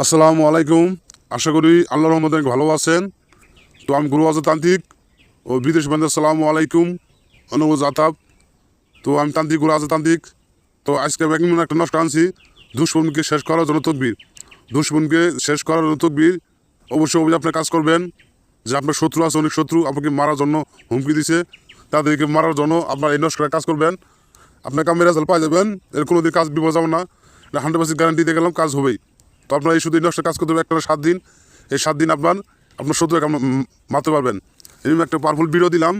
আসসালামু আলাইকুম। আশা করি আল্লাহর রহমতে অনেক ভালো আছেন। তো আমি গুরু আজা তান্ত্রিক ও বিদেশ বন্ধু। আসসালামু আলাইকুম অনুভ জাতাব। তো আমি তান্ত্রিক গুরু আজা তান্ত্রিক। তো আজকে একটা নষ্ট আনছি দুশ্মনকে শেষ করার জন্য তকবীর। দুশ্মনকে শেষ করার জন্য তকবীর। অবশ্যই আপনার কাজ করবেন যে আপনার শত্রু আছে, অনেক শত্রু আপনাকে মারার জন্য হুমকি দিছে, তাদেরকে মারার জন্য আপনার এই নষ্ট করে কাজ করবেন। আপনার কামের রেজাল্ট পাই যাবেন। এর কোনো দিন কাজ বিপদ যাবে না, 100% গ্যারান্টি দিয়ে গেলাম কাজ হবেই। তো আপনার এই শুধু এই নষ্ট কাজ করতে হবে একটা 7 দিন। এই 7 দিন আপনার শত্রুকে মারতে পারবেন। এরকম একটা পাওয়ারফুল ভিডিও দিলাম,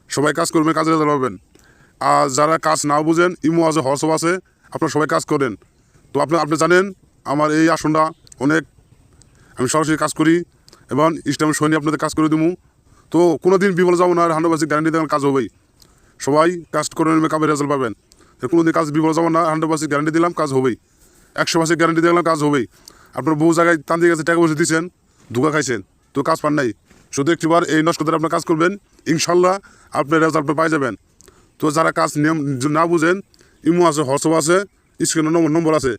সবাই কাজ করবেন, কাজে রেজাল্ট পাবেন। আর যারা কাজ না বুঝেন, ইমো আছে, হোয়াটসঅ্যাপ আছে, আপনারা সবাই কাজ করেন। তো আপনি জানেন আমার এই আসনটা অনেক, আমি সরাসরি কাজ করি এবং ইসলামের সৈনিক আপনাদের কাজ করে দেবো। তো কোনো দিন বিফলে যাবো না, 100% গ্যারান্টি দেবেন কাজ হবেই। সবাই কাজ করে নেবে, কামের রেজাল্ট পাবেন। কোনো দিন কাজ বিফলে যাবো না, 100% গ্যারান্টি দিলাম কাজ হবেই। 100% গ্যারান্টি দিলাম কাজ হবেই। আপনার বহু জায়গায় তান্ত্রিক কাছে টাকা পয়সা দিচ্ছেন, ধোঁকা খাইছেন, তো কাজ পান নাই। শুধু একটিবার এই নষ্ট করে আপনার কাজ করবেন, ইনশাল্লাহ আপনার রেজাল্ট পাই যাবেন। তো যারা কাজ নিয়ম না বুঝেন, ইমো আছে, হোয়াটসঅ্যাপ আছে, স্ক্রিনের নম্বর আছে,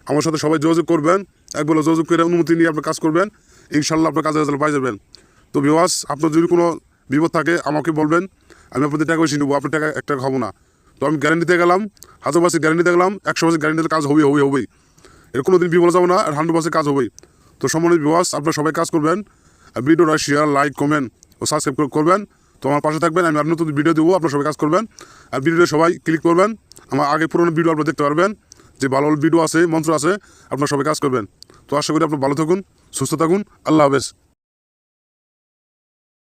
আমার সাথে সবাই যোগাযোগ করবেন। একবার যোগাযোগ করে অনুমতি নিয়ে আপনি কাজ করবেন, ইনশাল্লাহ আপনার কাজের রেজাল্ট পাই যাবেন। তো ভিউয়ার্স, আপনার যদি কোনো বিপদ থাকে আমাকে বলবেন, আমি আপনাদের টাকা বেশি নেবো, আপনার টাকা একটা খাবো না। তো আমি গ্যারান্টি দিয়ে গেলাম, 1000% গ্যারান্টি দিয়ে গেলাম, 100% গ্যারান্টি দিলে কাজ হবেই। এর কোনো দিন বিফলে যাবো না, আর 100% কাজ হবেই। তো সম্মানিত ভিউয়ার্স, আপনারা সবাই কাজ করবেন, আর ভিডিওটা শেয়ার, লাইক, কমেন্ট ও সাবস্ক্রাইব করবেন। তো আমার পাশে থাকবেন, আমি আর নতুন ভিডিও দেবো, আপনারা সবাই কাজ করবেন। আর ভিডিওটা সবাই ক্লিক করবেন, আমার আগে পুরোনো ভিডিও আপনারা দেখতে পারবেন, যে ভালো ভিডিও আছে, মন্ত্র আছে, আপনারা সবাই কাজ করবেন। তো আশা করি আপনারা ভালো থাকুন, সুস্থ থাকুন। আল্লাহ হাফেজ।